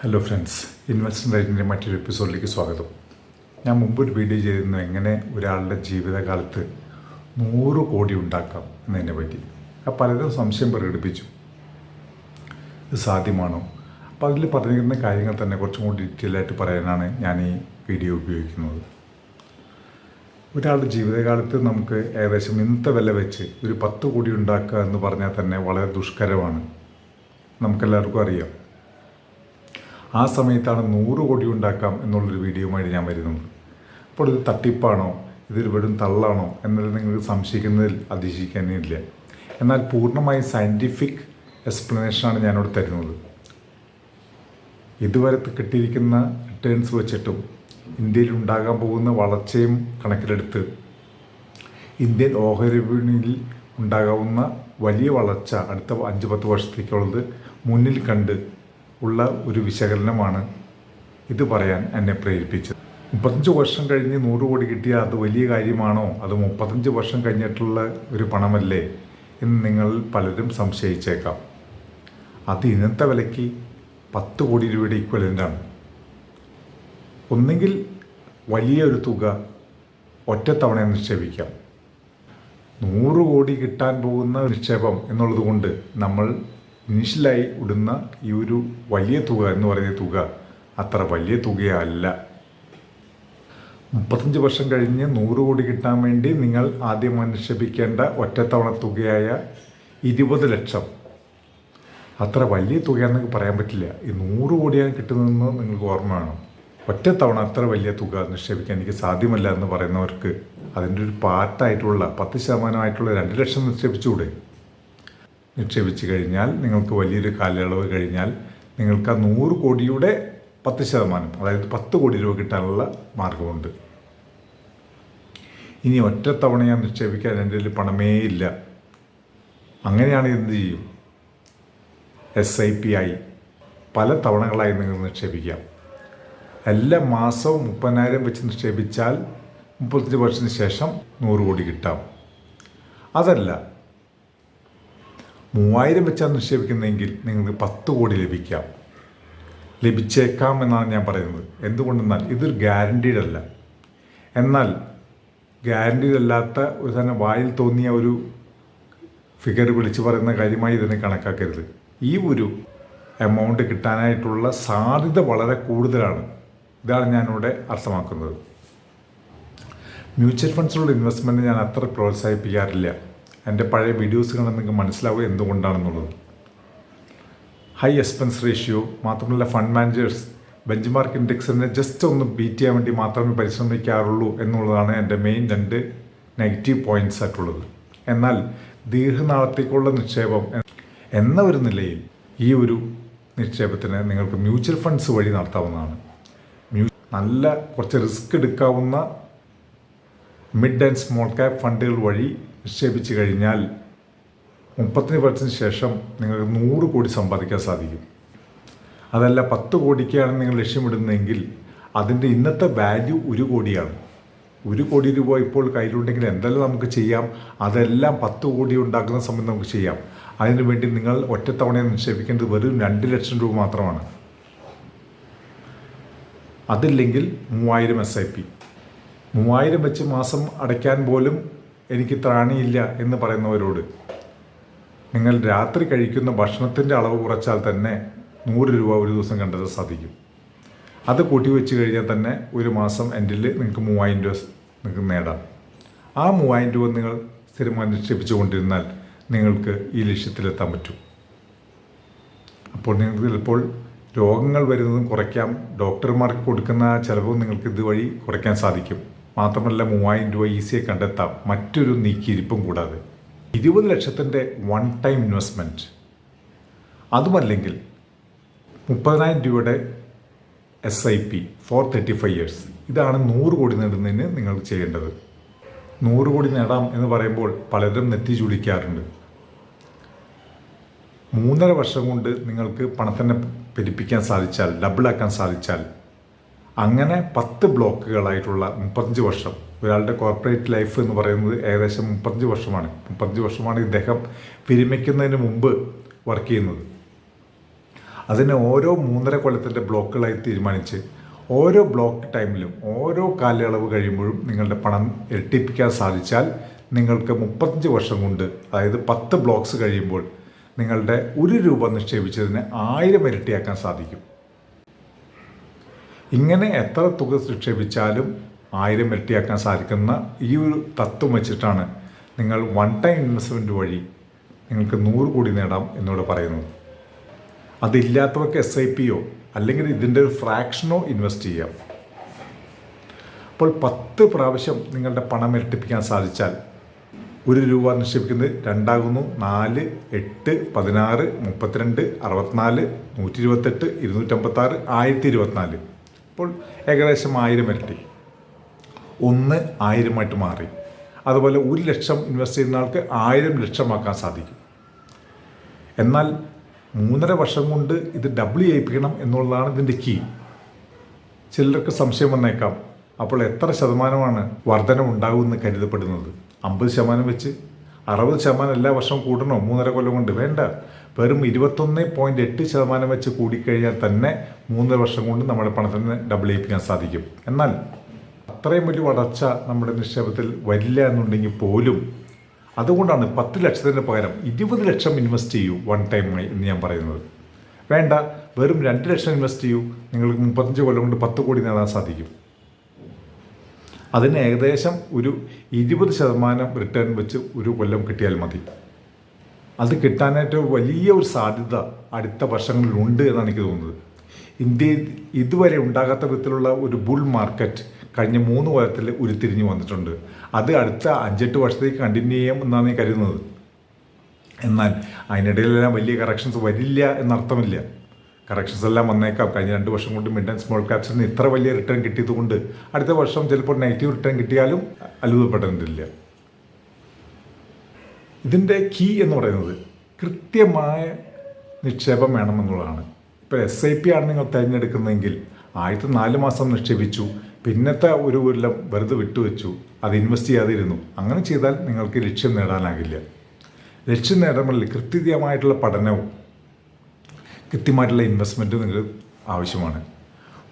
Hello friends, investment റൈറ്റിൻ്റെ മറ്റൊരു എപ്പിസോഡിലേക്ക് സ്വാഗതം. ഞാൻ മുമ്പൊരു വീഡിയോ ചെയ്തിരുന്നു എങ്ങനെ ഒരാളുടെ ജീവിതകാലത്ത് 100 കോടി ഉണ്ടാക്കാം എന്നതിനെ പറ്റി. പലരും സംശയം പ്രകടിപ്പിച്ചു, ഇത് സാധ്യമാണോ? അപ്പോൾ അതിൽ പറഞ്ഞിരുന്ന കാര്യങ്ങൾ തന്നെ കുറച്ചും കൂടി ഡീറ്റെയിലായിട്ട് പറയാനാണ് ഞാൻ ഈ വീഡിയോ ഉപയോഗിക്കുന്നത്. ഒരാളുടെ ജീവിതകാലത്ത് നമുക്ക് ഏകദേശം ഇന്നത്തെ വില വെച്ച് ഒരു 10 കോടി ഉണ്ടാക്കുക എന്ന് പറഞ്ഞാൽ തന്നെ വളരെ ദുഷ്കരമാണ്. നമുക്കെല്ലാവർക്കും അറിയാം. ആ സമയത്താണ് 100 കോടി ഉണ്ടാക്കാം എന്നുള്ളൊരു വീഡിയോയുമായിട്ട് ഞാൻ വരുന്നത്. അപ്പോൾ ഇത് തട്ടിപ്പാണോ, ഇതൊരു വെറും തള്ളാണോ എന്നത് നിങ്ങൾക്ക് സംശയിക്കുന്നതിൽ അതിശയിക്കാനില്ല. എന്നാൽ പൂർണ്ണമായും സയൻറ്റിഫിക് എക്സ്പ്ലനേഷനാണ് ഞാനിവിടെ തരുന്നത്. ഇതുവരെ കിട്ടിയിരിക്കുന്ന റിട്ടേൺസ് വെച്ചിട്ടും ഇന്ത്യയിൽ ഉണ്ടാകാൻ പോകുന്ന വളർച്ചയും കണക്കിലെടുത്ത് ഇന്ത്യൻ ഓഹരി വിപണിയിൽ ഉണ്ടാകാവുന്ന വലിയ വളർച്ച അടുത്ത 5-10 വർഷത്തേക്കുള്ളത് മുന്നിൽ കണ്ട് ഉള്ള ഒരു വിശകലനമാണ് ഇത് പറയാൻ എന്നെ പ്രേരിപ്പിച്ചത്. 35 വർഷം കഴിഞ്ഞ് 100 കോടി കിട്ടിയാൽ അത് വലിയ കാര്യമാണോ, അത് 35 വർഷം കഴിഞ്ഞിട്ടുള്ള ഒരു പണമല്ലേ എന്ന് നിങ്ങൾ പലരും സംശയിച്ചേക്കാം. അത് ഇന്നത്തെ വിലയ്ക്ക് 10 കോടി രൂപയുടെ ഈക്വലൻ്റാണ്. ഒന്നെങ്കിൽ വലിയൊരു തുക ഒറ്റത്തവണ നിക്ഷേപിക്കാം. 100 കോടി കിട്ടാൻ പോകുന്ന നിക്ഷേപം എന്നുള്ളത് കൊണ്ട് നമ്മൾ ഇനീഷ്യലായി ഇടുന്ന ഈ ഒരു വലിയ തുക എന്ന് പറയുന്ന തുക അത്ര വലിയ തുകയല്ല. 35 വർഷം കഴിഞ്ഞ് 100 കോടി കിട്ടാൻ വേണ്ടി നിങ്ങൾ ആദ്യമായി നിക്ഷേപിക്കേണ്ട ഒറ്റത്തവണ തുകയായ 20 ലക്ഷം അത്ര വലിയ തുകയാണെന്ന് പറയാൻ പറ്റില്ല. ഈ 100 കോടിയാണ് കിട്ടുന്നതെന്ന് നിങ്ങൾക്ക് ഓർമ്മ വേണം. ഒറ്റത്തവണ അത്ര വലിയ തുക നിക്ഷേപിക്കാൻ എനിക്ക് സാധ്യമല്ല എന്ന് പറയുന്നവർക്ക് അതിൻ്റെ ഒരു പാർട്ടായിട്ടുള്ള 10% 2 ലക്ഷം നിക്ഷേപിച്ചുകൂടെ? നിക്ഷേപിച്ച് കഴിഞ്ഞാൽ നിങ്ങൾക്ക് വലിയൊരു കാലയളവ് കഴിഞ്ഞാൽ നിങ്ങൾക്ക് ആ 100 കോടിയുടെ 10%, അതായത് 10 കോടി രൂപ കിട്ടാനുള്ള മാർഗമുണ്ട്. ഇനി ഒറ്റത്തവണ ഞാൻ നിക്ഷേപിക്കാൻ എൻ്റെ കയ്യിൽ പണമേ ഇല്ല, അങ്ങനെയാണ് എന്ത് ചെയ്യും? SIP ആയി പല തവണകളായി നിങ്ങൾ നിക്ഷേപിക്കാം. എല്ലാ മാസവും 30,000 വെച്ച് നിക്ഷേപിച്ചാൽ 35 വർഷത്തിന് ശേഷം 100 കോടി കിട്ടാം. അതല്ല, 3,000 വെച്ചാണ് നിക്ഷേപിക്കുന്നതെങ്കിൽ നിങ്ങൾക്ക് 10 കോടി ലഭിച്ചേക്കാം എന്നാണ് ഞാൻ പറയുന്നത്. എന്തുകൊണ്ടെന്നാൽ ഇതൊരു ഗ്യാരണ്ടീഡ് അല്ല. എന്നാൽ ഗ്യാരണ്ടീഡ് അല്ലാത്ത ഒരു തന്നെ വായിൽ തോന്നിയ ഒരു ഫിഗർ വിളിച്ചു പറയുന്ന കാര്യമായി ഇതിനെ കണക്കാക്കരുത്. ഈ ഒരു എമൗണ്ട് കിട്ടാനായിട്ടുള്ള സാധ്യത വളരെ കൂടുതലാണ്. ഇതാണ് ഞാനിവിടെ അർത്ഥമാക്കുന്നത്. മ്യൂച്വൽ ഫണ്ട്സിലുള്ള ഇൻവെസ്റ്റ്മെൻറ്റ് ഞാൻ അത്ര പ്രോത്സാഹിപ്പിക്കാറില്ല. എൻ്റെ പഴയ വീഡിയോസ് കണ്ടാൽ നിങ്ങൾക്ക് മനസ്സിലാവുക എന്തുകൊണ്ടാണെന്നുള്ളത്. ഹൈ എക്സ്പെൻസ് റേഷ്യോ, മാത്രമല്ല ഫണ്ട് മാനേജേഴ്സ് ബെഞ്ച് മാർക്ക് ഇൻഡെക്സിനെ ജസ്റ്റ് ഒന്ന് ബീറ്റ് ചെയ്യാൻ വേണ്ടി മാത്രമേ പരിശ്രമിക്കാറുള്ളൂ എന്നുള്ളതാണ് എൻ്റെ മെയിൻ 2 നെഗറ്റീവ് പോയിൻറ്റ്സ് ആയിട്ടുള്ളത്. എന്നാൽ ദീർഘനാളത്തേക്കുള്ള നിക്ഷേപം എന്ന ഒരു നിലയിൽ ഈ ഒരു നിക്ഷേപത്തിന് നിങ്ങൾക്ക് മ്യൂച്വൽ ഫണ്ട്സ് വഴി നടത്താവുന്നതാണ്. നല്ല കുറച്ച് റിസ്ക് എടുക്കാവുന്ന മിഡ് ആൻഡ് സ്മോൾ ക്യാപ് ഫണ്ടുകൾ വഴി നിക്ഷേപിച്ച് കഴിഞ്ഞാൽ 35 വർഷത്തിന് ശേഷം നിങ്ങൾക്ക് 100 കോടി സമ്പാദിക്കാൻ സാധിക്കും. അതല്ല 10 കോടിക്കാണ് നിങ്ങൾ ലക്ഷ്യമിടുന്നതെങ്കിൽ അതിൻ്റെ ഇന്നത്തെ വാല്യൂ 1 കോടിയാണ്. 1 കോടി രൂപ ഇപ്പോൾ കയ്യിലുണ്ടെങ്കിൽ എന്തെല്ലാം നമുക്ക് ചെയ്യാം, അതെല്ലാം 10 കോടി ഉണ്ടാക്കുന്ന സമയത്ത് നമുക്ക് ചെയ്യാം. അതിനുവേണ്ടി നിങ്ങൾ ഒറ്റത്തവണ നിക്ഷേപിക്കേണ്ടത് വെറും 2 ലക്ഷം രൂപ മാത്രമാണ്. അതില്ലെങ്കിൽ 3,000 SIP. 3,000 വെച്ച് മാസം അടയ്ക്കാൻ പോലും എനിക്ക് ത്രാണിയില്ല എന്ന് പറയുന്നവരോട് നിങ്ങൾ രാത്രി കഴിക്കുന്ന ഭക്ഷണത്തിൻ്റെ അളവ് കുറച്ചാൽ തന്നെ 100 രൂപ ഒരു ദിവസം കണ്ടെത്താൻ സാധിക്കും. അത് കൂട്ടി വെച്ച് കഴിഞ്ഞാൽ തന്നെ ഒരു മാസം എൻഡിൽ നിങ്ങൾക്ക് 3,000 രൂപ നിങ്ങൾക്ക് നേടാം. ആ 3,000 രൂപ നിങ്ങൾ സ്ഥിരമായി നിക്ഷേപിച്ചുകൊണ്ടിരുന്നാൽ നിങ്ങൾക്ക് ഈ ലക്ഷ്യത്തിലെത്താൻ പറ്റും. അപ്പോൾ നിങ്ങൾക്ക് ചിലപ്പോൾ രോഗങ്ങൾ വരുന്നതും കുറയ്ക്കാം. ഡോക്ടർമാർക്ക് കൊടുക്കുന്ന ചിലവും നിങ്ങൾക്ക് ഇതുവഴി കുറയ്ക്കാൻ സാധിക്കും. മാത്രമല്ല 3,000 രൂപ ഈസിയായി കണ്ടെത്താം, മറ്റൊരു നീക്കിയിരിപ്പും കൂടാതെ. 20 ലക്ഷത്തിൻ്റെ 1 ടൈം ഇൻവെസ്റ്റ്മെൻറ്റ്, അതുമല്ലെങ്കിൽ 30,000 രൂപയുടെ SIP ഫോർ 35 ഇയേഴ്സ്. ഇതാണ് 100 കോടി നേടുന്നതിന് നിങ്ങൾ ചെയ്യേണ്ടത്. 100 കോടി നേടാം എന്ന് പറയുമ്പോൾ പലരും നെറ്റി ചുളിക്കാറുണ്ട്. 3.5 വർഷം കൊണ്ട് നിങ്ങൾക്ക് പണത്തിനെ പെരുപ്പിക്കാൻ സാധിച്ചാൽ, ഡബിളാക്കാൻ സാധിച്ചാൽ, അങ്ങനെ 10 ബ്ലോക്കുകളായിട്ടുള്ള 35 വർഷം. ഒരാളുടെ കോർപ്പറേറ്റ് ലൈഫ് എന്ന് പറയുന്നത് ഏകദേശം 35 വർഷമാണ്. 35 വർഷമാണ് ഇദ്ദേഹം വിരമിക്കുന്നതിന് മുമ്പ് വർക്ക് ചെയ്യുന്നത്. അതിനെ ഓരോ 3.5 കൊല്ലത്തിൻ്റെ ബ്ലോക്കുകളായി തീരുമാനിച്ച് ഓരോ ബ്ലോക്ക് ടൈമിലും ഓരോ കാലയളവ് കഴിയുമ്പോഴും നിങ്ങളുടെ പണം ഇരട്ടിപ്പിക്കാൻ സാധിച്ചാൽ നിങ്ങൾക്ക് 35 വർഷം കൊണ്ട്, അതായത് 10 ബ്ലോക്സ് കഴിയുമ്പോൾ നിങ്ങളുടെ ₹1 നിക്ഷേപിച്ചതിന് 1000 ഇരട്ടിയാക്കാൻ സാധിക്കും. ഇങ്ങനെ എത്ര തുക നിക്ഷേപിച്ചാലും 1000 ഇരട്ടിയാക്കാൻ സാധിക്കുന്ന ഈ ഒരു തത്വം വെച്ചിട്ടാണ് നിങ്ങൾ വൺ ടൈം ഇൻവെസ്റ്റ്മെൻറ്റ് വഴി നിങ്ങൾക്ക് 100 കോടി നേടാം എന്നോട് പറയുന്നത്. അതില്ലാത്തവർക്ക് SIPയോ അല്ലെങ്കിൽ ഇതിൻ്റെ ഒരു ഫ്രാക്ഷനോ ഇൻവെസ്റ്റ് ചെയ്യാം. അപ്പോൾ 10 പ്രാവശ്യം നിങ്ങളുടെ പണം ഇരട്ടിപ്പിക്കാൻ സാധിച്ചാൽ ₹1 നിക്ഷേപിക്കുന്നത് 2 ആകുന്നു. 4, 8, 16, 32, 64, 128, 256, 1024. അപ്പോൾ ഏകദേശം 1000 ഇരട്ടി. 1000 മാറി. അതുപോലെ 1 ലക്ഷം ഇൻവെസ്റ്റ് ചെയ്യുന്ന ആൾക്ക് 1000 ലക്ഷമാക്കാൻ സാധിക്കും. എന്നാൽ 3.5 വർഷം കൊണ്ട് ഇത് ഡബിൾ ചെയ്യിപ്പിക്കണം എന്നുള്ളതാണ് ഇതിൻ്റെ കീ. ചിലർക്ക് സംശയം വന്നേക്കാം, അപ്പോൾ എത്ര ശതമാനമാണ് വർധനം ഉണ്ടാകുമെന്ന് കരുതപ്പെടുന്നത്? 50% വെച്ച് 60% എല്ലാ വർഷവും കൂടണോ 3.5 കൊല്ലം കൊണ്ട്? വേണ്ട, വെറും 21.8% വെച്ച് കൂടിക്കഴിഞ്ഞാൽ തന്നെ 3 വർഷം കൊണ്ട് നമ്മുടെ പണത്തിന് ഡബിൾ ചെയ്യിപ്പിക്കാൻ സാധിക്കും. എന്നാൽ അത്രയും വലിയ വളർച്ച നമ്മുടെ നിക്ഷേപത്തിൽ വരില്ല എന്നുണ്ടെങ്കിൽ പോലും അതുകൊണ്ടാണ് 10 ലക്ഷത്തിന് പകരം 20 ലക്ഷം ഇൻവെസ്റ്റ് ചെയ്യൂ വൺ ടൈമായി എന്ന് ഞാൻ പറയുന്നത്. വേണ്ട, വെറും 2 ലക്ഷം ഇൻവെസ്റ്റ് ചെയ്യൂ, നിങ്ങൾക്ക് 35 കൊല്ലം കൊണ്ട് 10 കോടി നേടാൻ സാധിക്കും. അതിന് ഏകദേശം ഒരു 20% റിട്ടേൺ വെച്ച് 1 കൊല്ലം കിട്ടിയാൽ മതി. അത് കിട്ടാനായിട്ട് വലിയ ഒരു സാധ്യത അടുത്ത വർഷങ്ങളിലുണ്ട് എന്നാണ് എനിക്ക് തോന്നുന്നത്. ഇന്ത്യയിൽ ഇതുവരെ ഉണ്ടാകാത്ത വിധത്തിലുള്ള ഒരു ബുൾ മാർക്കറ്റ് കഴിഞ്ഞ 3 കൊല്ലത്തിൽ ഉരുത്തിരിഞ്ഞ് വന്നിട്ടുണ്ട്. അത് അടുത്ത 5-8 വർഷത്തേക്ക് കണ്ടിന്യൂ ചെയ്യാം എന്നാണ് ഞാൻ കരുതുന്നത്. എന്നാൽ അതിനിടയിലെല്ലാം വലിയ കറക്ഷൻസ് വരില്ല എന്നർത്ഥമില്ല. കറക്ഷൻസ് എല്ലാം വന്നേക്കാം. കഴിഞ്ഞ 2 വർഷം കൊണ്ട് മിഡ് ആൻഡ് സ്മോൾ ക്യാപ്സിന് ഇത്ര വലിയ റിട്ടേൺ കിട്ടിയതുകൊണ്ട് അടുത്ത വർഷം ചിലപ്പോൾ നെഗറ്റീവ് റിട്ടേൺ കിട്ടിയാലും അത്ഭുതപ്പെടേണ്ടതില്ല. ഇതിൻ്റെ കീ എന്ന് പറയുന്നത് കൃത്യമായ നിക്ഷേപം വേണമെന്നുള്ളതാണ്. ഇപ്പോൾ SIP ആണ് നിങ്ങൾ തിരഞ്ഞെടുക്കുന്നതെങ്കിൽ ആദ്യത്തെ 4 മാസം നിക്ഷേപിച്ചു, പിന്നത്തെ 1 കൊല്ലം വെറുതെ വിട്ടുവെച്ചു, അത് ഇൻവെസ്റ്റ് ചെയ്യാതിരുന്നു. അങ്ങനെ ചെയ്താൽ നിങ്ങൾക്ക് ലക്ഷ്യം നേടാനാകില്ല. ലക്ഷ്യം നേടാൻ കൃത്യമായിട്ടുള്ള പഠനവും കൃത്യമായിട്ടുള്ള ഇൻവെസ്റ്റ്മെൻറ്റും നിങ്ങൾക്ക് ആവശ്യമാണ്.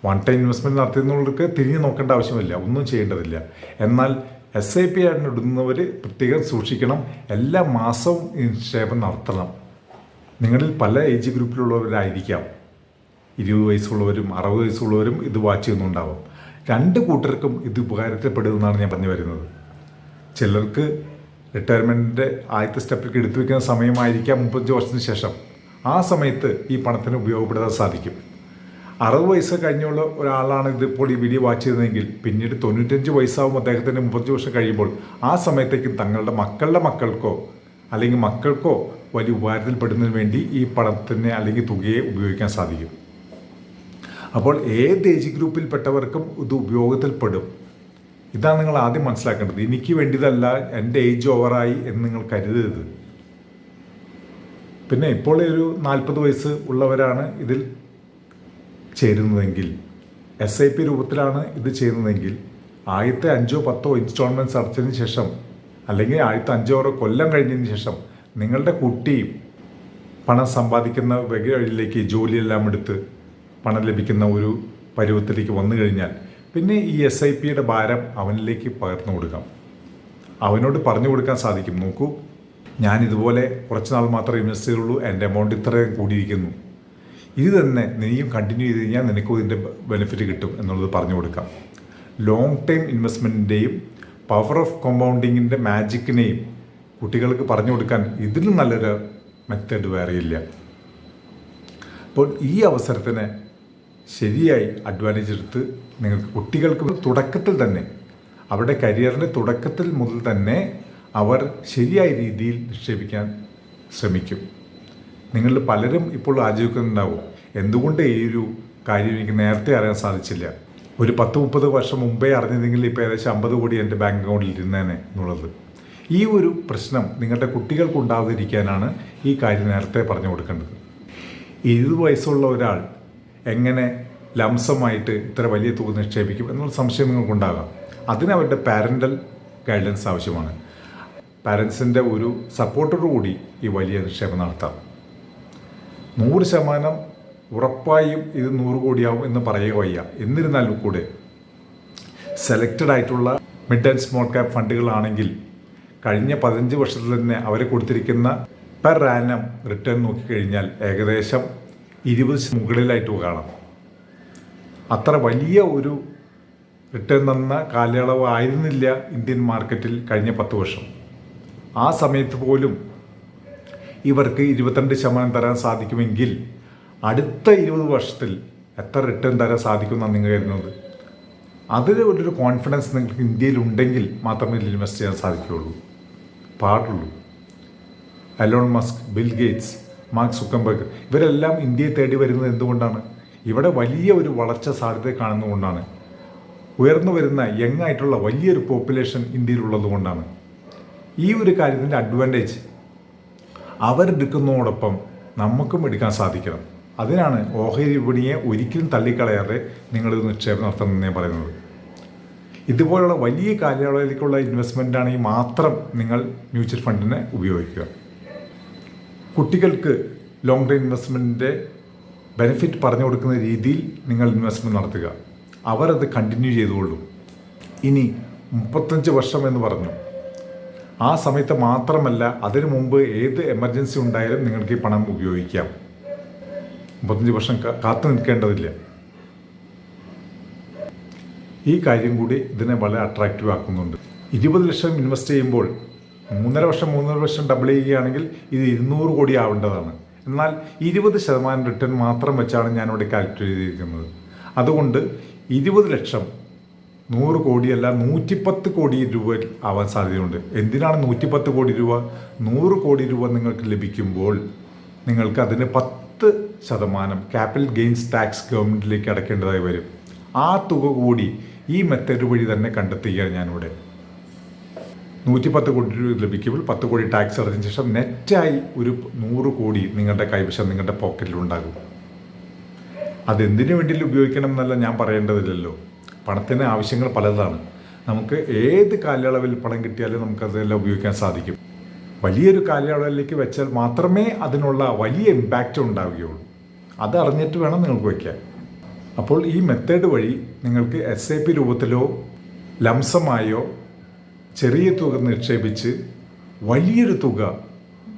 വൺ ടൈം ഇൻവെസ്റ്റ്മെൻറ്റ് നടത്തുന്നവർക്ക് തിരിഞ്ഞു നോക്കേണ്ട ആവശ്യമില്ല, ഒന്നും ചെയ്യേണ്ടതില്ല. എന്നാൽ SIP ആണ് ഇടുന്നവർ പ്രത്യേകം സൂക്ഷിക്കണം. എല്ലാ മാസവും നിക്ഷേപം നടത്തണം. നിങ്ങളിൽ പല ഏജ് ഗ്രൂപ്പിലുള്ളവരായിരിക്കാം. 20 വയസ്സുള്ളവരും 60 വയസ്സുള്ളവരും ഇത് വാച്ച് ചെയ്യുന്നുണ്ടാവും. 2 കൂട്ടർക്കും ഇത് ഉപകാരത്തിൽപ്പെടുമെന്നാണ് ഞാൻ പറഞ്ഞു വരുന്നത്. ചിലർക്ക് റിട്ടയർമെൻറ്റിൻ്റെ ആദ്യത്തെ സ്റ്റെപ്പിലേക്ക് എടുത്തു വയ്ക്കുന്ന സമയമായിരിക്കാം 35 വർഷത്തിന് ശേഷം. ആ സമയത്ത് ഈ പണത്തിന് ഉപയോഗപ്പെടുത്താൻ സാധിക്കും. 60 വയസ്സ് കഴിഞ്ഞുള്ള ഒരാളാണ് ഇതിപ്പോൾ ഈ വീഡിയോ വാച്ച് ചെയ്തതെങ്കിൽ പിന്നീട് 95 വയസ്സാവും അദ്ദേഹത്തിന് 35 വർഷം കഴിയുമ്പോൾ. ആ സമയത്തേക്കും തങ്ങളുടെ മക്കളുടെ മക്കൾക്കോ അല്ലെങ്കിൽ മക്കൾക്കോ വലിയ ഉപകാരത്തിൽപ്പെടുന്നതിന് വേണ്ടി ഈ പണത്തിനെ അല്ലെങ്കിൽ തുകയെ ഉപയോഗിക്കാൻ സാധിക്കും. അപ്പോൾ ഏത് ഏജ് ഗ്രൂപ്പിൽപ്പെട്ടവർക്കും ഇത് ഉപയോഗത്തിൽപ്പെടും. ഇതാണ് നിങ്ങൾ ആദ്യം മനസ്സിലാക്കേണ്ടത്. എനിക്ക് വേണ്ടിയതല്ല, എൻ്റെ ഏജ് ഓവറായി എന്ന് നിങ്ങൾ കരുതരുത്. പിന്നെ ഇപ്പോൾ ഒരു 40 വയസ്സ് ഉള്ളവരാണ് ഇതിൽ ചേരുന്നതെങ്കിൽ, SIP രൂപത്തിലാണ് ഇത് ചെയ്യുന്നതെങ്കിൽ ആദ്യത്തെ 5-10 ഇൻസ്റ്റാൾമെൻറ്റ്സ് അടച്ചതിന് ശേഷം അല്ലെങ്കിൽ ആദ്യത്തെ 5-6 കൊല്ലം കഴിഞ്ഞതിന് ശേഷം നിങ്ങളുടെ കുട്ടി പണം സമ്പാദിക്കുന്ന വഴിയിലേക്ക് ജോലിയെല്ലാം എടുത്ത് പണം ലഭിക്കുന്ന ഒരു പരുവത്തിലേക്ക് വന്നു കഴിഞ്ഞാൽ പിന്നെ ഈ SIPയുടെ ഭാരം അവനിലേക്ക് പകർന്നു കൊടുക്കാം. അവനോട് പറഞ്ഞു കൊടുക്കാൻ സാധിക്കും, നോക്കൂ ഞാനിതുപോലെ കുറച്ച് നാൾ മാത്രമേ ഇൻവെസ്റ്റ് ചെയ്തുള്ളൂ, എൻ്റെ എമൗണ്ട് ഇത്രയും കൂടിയിരിക്കുന്നു, ഇത് തന്നെ നീയും കണ്ടിന്യൂ ചെയ്ത് കഴിഞ്ഞാൽ നിനക്കും ഇതിൻ്റെ ബെനിഫിറ്റ് കിട്ടും എന്നുള്ളത് പറഞ്ഞു കൊടുക്കാം. ലോങ് ടൈം ഇൻവെസ്റ്റ്മെൻറ്റിൻ്റെയും പവർ ഓഫ് കോമ്പൗണ്ടിങ്ങിൻ്റെ മാജിക്കിനെയും കുട്ടികൾക്ക് പറഞ്ഞു കൊടുക്കാൻ ഇതിലും നല്ലൊരു മെത്തേഡ് വേറെയില്ല. അപ്പോൾ ഈ അവസരത്തിന് ശരിയായി അഡ്വാൻറ്റേജ് എടുത്ത് നിങ്ങൾക്ക് കുട്ടികൾക്ക് തുടക്കത്തിൽ തന്നെ അവരുടെ കരിയറിൻ്റെ തുടക്കത്തിൽ മുതൽ തന്നെ അവർ ശരിയായ രീതിയിൽ നിക്ഷേപിക്കാൻ ശ്രമിക്കും. നിങ്ങളിൽ പലരും ഇപ്പോൾ ആലോചിക്കുന്നുണ്ടാവും, എന്തുകൊണ്ട് ഈ ഒരു കാര്യം എനിക്ക് നേരത്തെ അറിയാൻ സാധിച്ചില്ല, ഒരു 10-30 വർഷം മുമ്പേ അറിഞ്ഞതെങ്കിൽ ഇപ്പോൾ ഏകദേശം 50 കോടി എൻ്റെ ബാങ്ക് അക്കൗണ്ടിൽ ഇരുന്നേനെ എന്നുള്ളത്. ഈ ഒരു പ്രശ്നം നിങ്ങളുടെ കുട്ടികൾക്ക് ഉണ്ടാകാതിരിക്കാനാണ് ഈ കാര്യം നേരത്തെ പറഞ്ഞു കൊടുക്കേണ്ടത്. 20 വയസ്സുള്ള ഒരാൾ എങ്ങനെ ലംസമായിട്ട് ഇത്ര വലിയ തുക നിക്ഷേപിക്കും എന്നുള്ള സംശയം നിങ്ങൾക്കുണ്ടാകാം. അതിന് അവരുടെ പാരൻ്റൽ ഗൈഡൻസ് ആവശ്യമാണ്. പാരൻസിൻ്റെ ഒരു സപ്പോർട്ടോടു കൂടി ഈ വലിയ നിക്ഷേപം നടത്താം. 100% ഉറപ്പായും ഇത് 100 കോടിയാവും എന്ന് പറയുക വയ്യ. എന്നിരുന്നാലും കൂടെ സെലക്റ്റഡ് ആയിട്ടുള്ള മിഡ് ആൻഡ് സ്മോൾ ക്യാപ് ഫണ്ടുകളാണെങ്കിൽ കഴിഞ്ഞ 15 വർഷത്തിൽ തന്നെ അവരെ കൊടുത്തിരിക്കുന്ന പെർ ആനം റിട്ടേൺ നോക്കിക്കഴിഞ്ഞാൽ ഏകദേശം 20 മുകളിലായിട്ട് കാണാം. അത്ര വലിയ ഒരു റിട്ടേൺ തന്ന കാലയളവ് ആയിരുന്നില്ല ഇന്ത്യൻ മാർക്കറ്റിൽ കഴിഞ്ഞ 10 വർഷം. ആ സമയത്ത് പോലും ഇവർക്ക് 22% തരാൻ സാധിക്കുമെങ്കിൽ അടുത്ത 20 വർഷത്തിൽ എത്ര റിട്ടേൺ തരാൻ സാധിക്കുമെന്നാണ് നിങ്ങൾ കരുതുന്നത്? അതിൽ ഒരു കോൺഫിഡൻസ് നിങ്ങൾക്ക് ഇന്ത്യയിൽ ഉണ്ടെങ്കിൽ മാത്രമേ ഇതിൽ ഇൻവെസ്റ്റ് ചെയ്യാൻ സാധിക്കുകയുള്ളൂ, പാടുള്ളൂ. Elon Musk, Bill Gates, Mark Zuckerberg ഇവരെല്ലാം ഇന്ത്യയെ തേടി വരുന്നത് എന്തുകൊണ്ടാണ്? ഇവിടെ വലിയ ഒരു വളർച്ച സാധ്യത കാണുന്നതുകൊണ്ടാണ്. ഉയർന്നു വരുന്ന യങ് ആയിട്ടുള്ള വലിയൊരു പോപ്പുലേഷൻ ഇന്ത്യയിലുള്ളത് കൊണ്ടാണ്. ഈ ഒരു കാര്യത്തിൻ്റെ അഡ്വാൻറ്റേജ് അവരെടുക്കുന്നതോടൊപ്പം നമുക്കും എടുക്കാൻ സാധിക്കണം. അതിനാണ് ഓഹരി വിപണിയെ ഒരിക്കലും തള്ളിക്കളയാതെ നിങ്ങളിത് നിക്ഷേപം നടത്തണമെന്ന് ഞാൻ പറയുന്നത്. ഇതുപോലുള്ള വലിയ കാലയളവിലേക്കുള്ള ഇൻവെസ്റ്റ്മെൻറ്റാണെങ്കിൽ മാത്രം നിങ്ങൾ മ്യൂച്വൽ ഫണ്ടിനെ ഉപയോഗിക്കുക. കുട്ടികൾക്ക് ലോങ് ടൈം ഇൻവെസ്റ്റ്മെൻറ്റിൻ്റെ ബെനിഫിറ്റ് പറഞ്ഞു കൊടുക്കുന്ന രീതിയിൽ നിങ്ങൾ ഇൻവെസ്റ്റ്മെൻറ്റ് നടത്തുക. അവരത് കണ്ടിന്യൂ ചെയ്തുകൊള്ളും. ഇനി 35 വർഷം എന്ന് പറഞ്ഞു, ആ സമയത്ത് മാത്രമല്ല, അതിനു മുമ്പ് ഏത് എമർജൻസി ഉണ്ടായാലും നിങ്ങൾക്ക് ഈ പണം ഉപയോഗിക്കാം. 35 വർഷം കാത്തു നിൽക്കേണ്ടതില്ല. ഈ കാര്യം കൂടി ഇതിനെ വളരെ അട്രാക്റ്റീവ് ആക്കുന്നുണ്ട്. 20 ലക്ഷം ഇൻവെസ്റ്റ് ചെയ്യുമ്പോൾ 3.5 വർഷം ഡബിൾ ചെയ്യുകയാണെങ്കിൽ ഇത് 200 കോടി ആവേണ്ടതാണ്. എന്നാൽ 20% റിട്ടേൺ മാത്രം വെച്ചാണ് ഞാനിവിടെ കാൽക്കുലേറ്റ് ചെയ്തിരിക്കുന്നത്. അതുകൊണ്ട് 20 ലക്ഷം 100 കോടിയല്ല 110 കോടി രൂപ ആവാൻ സാധ്യതയുണ്ട്. എന്തിനാണ് 110 കോടി രൂപ? 100 കോടി രൂപ നിങ്ങൾക്ക് ലഭിക്കുമ്പോൾ നിങ്ങൾക്ക് അതിന് 10% ക്യാപിറ്റൽ ഗെയിൻസ് ടാക്സ് ഗവൺമെൻറ്റിലേക്ക് അടയ്ക്കേണ്ടതായി വരും. ആ തുക കൂടി ഈ മെത്തേഡ് വഴി തന്നെ കണ്ടെത്തുകയാണ് ഞാനിവിടെ. 110 കോടി രൂപ ലഭിക്കുമ്പോൾ 10 കോടി ടാക്സ് അടച്ചതിന് ശേഷം നെറ്റായി ഒരു 100 കോടി നിങ്ങളുടെ കൈവശം നിങ്ങളുടെ പോക്കറ്റിലുണ്ടാകും. അതെന്തിനു വേണ്ടി ഉപയോഗിക്കണം എന്നല്ല ഞാൻ പറയേണ്ടതില്ലല്ലോ. പണത്തിന് ആവശ്യങ്ങൾ പലതാണ്. നമുക്ക് ഏത് കാലയളവിൽ പണം കിട്ടിയാലും നമുക്കതെല്ലാം ഉപയോഗിക്കാൻ സാധിക്കും. വലിയൊരു കാലയളവിലേക്ക് വെച്ചാൽ മാത്രമേ അതിനുള്ള വലിയ ഇമ്പാക്റ്റ് ഉണ്ടാവുകയുള്ളൂ. അത് അറിഞ്ഞിട്ട് വേണം നിങ്ങൾക്ക് വയ്ക്കാൻ. അപ്പോൾ ഈ മെത്തേഡ് വഴി നിങ്ങൾക്ക് SIP രൂപത്തിലോ ലംസമായോ ചെറിയ തുക നിക്ഷേപിച്ച് വലിയൊരു തുക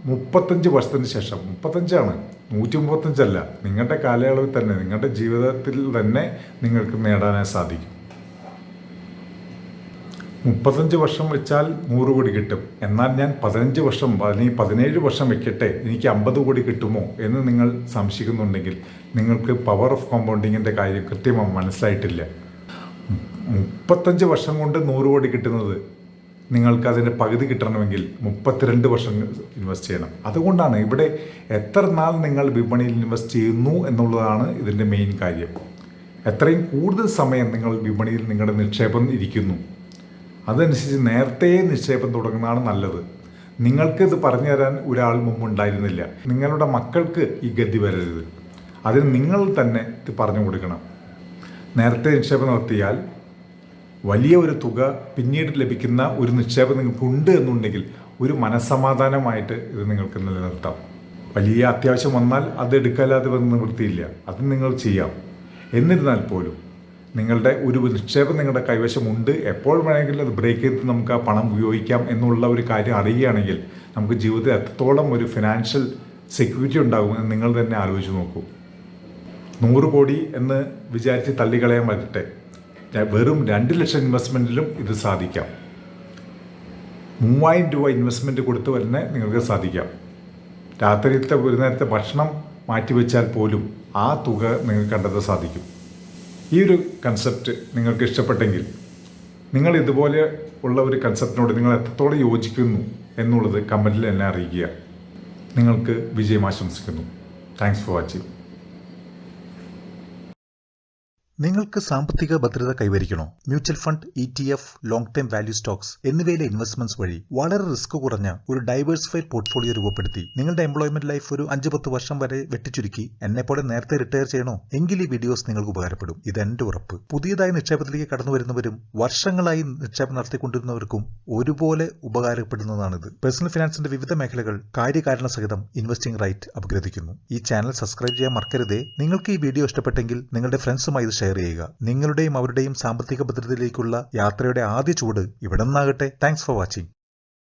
35 വർഷത്തിന് ശേഷം, 35ആണ് 135 അല്ല, നിങ്ങളുടെ കാലയളവിൽ തന്നെ നിങ്ങളുടെ ജീവിതത്തിൽ തന്നെ നിങ്ങൾക്ക് നേടാനായി സാധിക്കും. 35 വർഷം വെച്ചാൽ 100 കോടി കിട്ടും. എന്നാൽ ഞാൻ 15 വർഷം അല്ലെങ്കിൽ 17 വർഷം വെക്കട്ടെ, എനിക്ക് 50 കോടി കിട്ടുമോ എന്ന് നിങ്ങൾ സംശയിക്കുന്നുണ്ടെങ്കിൽ നിങ്ങൾക്ക് പവർ ഓഫ് കോമ്പൗണ്ടിങ്ങിൻ്റെ കാര്യം കൃത്യമായി മനസ്സിലായിട്ടില്ല. 35 വർഷം കൊണ്ട് 100 കോടി കിട്ടുന്നത് നിങ്ങൾക്ക് അതിൻ്റെ പകുതി കിട്ടണമെങ്കിൽ 32 വർഷം ഇൻവെസ്റ്റ് ചെയ്യണം. അതുകൊണ്ടാണ് ഇവിടെ എത്ര നാൾ നിങ്ങൾ വിപണിയിൽ ഇൻവെസ്റ്റ് ചെയ്യുന്നു എന്നുള്ളതാണ് ഇതിൻ്റെ മെയിൻ കാര്യം. എത്രയും കൂടുതൽ സമയം നിങ്ങൾ വിപണിയിൽ നിങ്ങളുടെ നിക്ഷേപം ഇരിക്കുന്നു, അതനുസരിച്ച് നേരത്തെ നിക്ഷേപം തുടങ്ങുന്നതാണ് നല്ലത്. നിങ്ങൾക്കിത് പറഞ്ഞു തരാൻ ഒരാൾ മുമ്പുണ്ടായിരുന്നില്ല. നിങ്ങളുടെ മക്കൾക്ക് ഈ ഗതി വരരുത്. അതിന് നിങ്ങൾ തന്നെ ഇത് പറഞ്ഞു കൊടുക്കണം. നേരത്തെ നിക്ഷേപം നടത്തിയാൽ വലിയ ഒരു തുക പിന്നീട് ലഭിക്കുന്ന ഒരു നിക്ഷേപം നിങ്ങൾക്കുണ്ട് എന്നുണ്ടെങ്കിൽ ഒരു മനസ്സമാധാനമായിട്ട് ഇത് നിങ്ങൾക്ക് നിലനിർത്താം. വലിയ അത്യാവശ്യം വന്നാൽ അത് എടുക്കാതെ നിവൃത്തിയില്ല, അത് നിങ്ങൾ ചെയ്യാം. എന്നിരുന്നാൽ പോലും നിങ്ങളുടെ ഒരു നിക്ഷേപം നിങ്ങളുടെ കൈവശമുണ്ട്, എപ്പോൾ വേണമെങ്കിലും അത് ബ്രേക്ക് ചെയ്ത് നമുക്ക് ആ പണം ഉപയോഗിക്കാം എന്നുള്ള ഒരു കാര്യം അറിയുകയാണെങ്കിൽ നമുക്ക് ജീവിതത്തിൽ എത്രത്തോളം ഒരു ഫിനാൻഷ്യൽ സെക്യൂരിറ്റി ഉണ്ടാകുമെന്ന് നിങ്ങൾ തന്നെ ആലോചിച്ച് നോക്കൂ. 100 കോടി എന്ന് വിചാരിച്ച് തള്ളിക്കളയാൻ പറ്റട്ടെ, വെറും 2 ലക്ഷം ഇൻവെസ്റ്റ്മെൻറ്റിലും ഇത് സാധിക്കാം. 3000 രൂപ ഇൻവെസ്റ്റ്മെൻറ്റ് കൊടുത്ത് തന്നെ നിങ്ങൾക്ക് സാധിക്കാം. രാത്രിയിലത്തെ ഒരു നേരത്തെ ഭക്ഷണം മാറ്റിവെച്ചാൽ പോലും ആ തുക നിങ്ങൾക്ക് കണ്ടെത്താൻ സാധിക്കും. ഈ ഒരു കൺസെപ്റ്റ് നിങ്ങൾക്ക് ഇഷ്ടപ്പെട്ടെങ്കിൽ നിങ്ങൾ ഇതുപോലെ ഉള്ള ഒരു കൺസെപ്റ്റിനോട് നിങ്ങൾ എത്രത്തോളം യോജിക്കുന്നു എന്നുള്ളത് കമൻറ്റിൽ എന്നെ അറിയിക്കുക. നിങ്ങൾക്ക് വിജയം ആശംസിക്കുന്നു. Thanks for watching. നിങ്ങൾക്ക് സാമ്പത്തിക ഭദ്രത കൈവരിക്കണോ? Mutual fund, ETF, long term value stocks എന്നിവയിലെ ഇൻവെസ്റ്റ്മെന്റ്സ് വഴി വളരെ റിസ്ക് കുറഞ്ഞ ഒരു ഡൈവേഴ്സിഫൈഡ് പോർട്ട്ഫോളിയോ രൂപപ്പെടുത്തി നിങ്ങളുടെ എംപ്ലോയ്മെന്റ് ലൈഫ് ഒരു 5-10 വർഷം വരെ വെട്ടിച്ചുരുക്കി എന്നെപ്പോലെ നേരത്തെ റിട്ടയർ ചെയ്യണോ? എങ്കിൽ ഈ വീഡിയോസ് നിങ്ങൾക്ക് ഉപകാരപ്പെടും. ഇതെന്റെ ഉറപ്പ്. പുതിയതായി നിക്ഷേപത്തിലേക്ക് കടന്നു വരുന്നവരും വർഷങ്ങളായി നിക്ഷേപം നടത്തിക്കൊണ്ടിരുന്നവർക്കും ഒരുപോലെ ഉപകാരപ്പെടുന്നതാണിത്. പേഴ്സണൽ ഫിനാൻസിന്റെ വിവിധ മേഖലകൾ കാര്യകാരണ സഹിതം ഇൻവെസ്റ്റിംഗ് റൈറ്റ് അപഗ്രഥിക്കുന്നു. ഈ ചാനൽ സബ്സ്ക്രൈബ് ചെയ്യാൻ മറക്കരുതേ. നിങ്ങൾക്ക് ഈ വീഡിയോ ഇഷ്ടപ്പെട്ടെങ്കിൽ നിങ്ങളുടെ ഫ്രണ്ട്സുമായി ഇത് ഷെയർ ചെയ്യുക. നിങ്ങളുടെയും അവരുടെയും സാമ്പത്തിക ഭദ്രതയിലേക്കുള്ള യാത്രയുടെ ആദ്യ ചുവട് ഇവിടെ നിന്നാകട്ടെ. Thanks for watching.